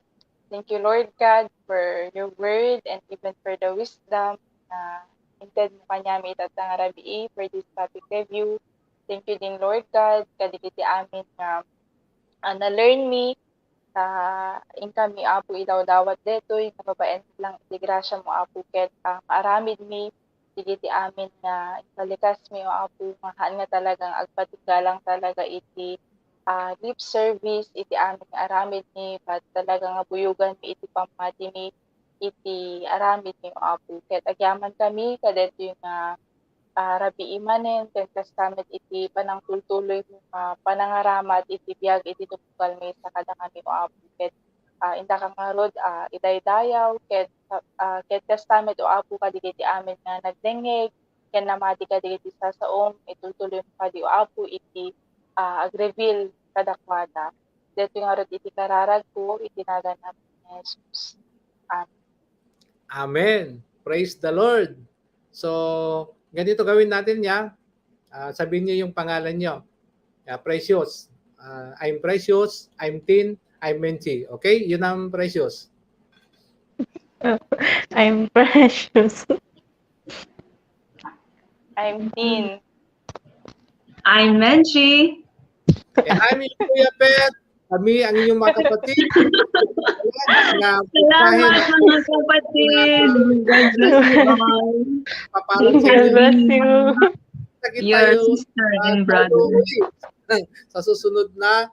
Thank you, Lord God, for your word and even for the wisdom na intend mo kanyami itatang rabi for this topic review. Thank you din, Lord God, kadikiti amin na na-learn me in kami apo idawdawat detoy kababaen lang iti grasya mo apo ket aramid mi digiti amin na ikalikas mi o apo mahaan nga talagang agpatinggalang talaga iti lip service iti amin nga aramid mi pat talagang buyugan mi iti pamati mi iti aramid mi o apo ket agyaman kami kadto yung rabi imanen ken kastamit iti panangtultuloy panangaramat iti biag iti tunggal mi sa kada kami o apo ket inda ka ngarod idaydayaw ket kastamit o apo kadagiti amin nga nagdengeg ken namati kadagiti sasaom itultuloy mo kadi o apo iti agreveal kadakwada dito ngarod iti kararag ko iti naganap ni Jesus. Amen. Praise the Lord. So, ganito gawin natin niya. Sabihin niyo yung pangalan niyo. Precious. I'm Precious. I'm Tin. I'm Menchi. Okay? Yun ang Precious. I'm Precious. I'm Tin. I'm Menchi. I'm yung Kuya Pet. Kami ang inyong mga kapatid. Salamat mga kapatid. God bless you all. God bless you. Your sister and brother. Sa susunod na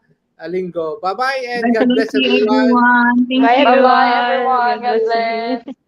linggo. Bye-bye and God God bless bless you everyone. everyone. Thank Bye, you. Bye-bye everyone. everyone. God God bless you. bless.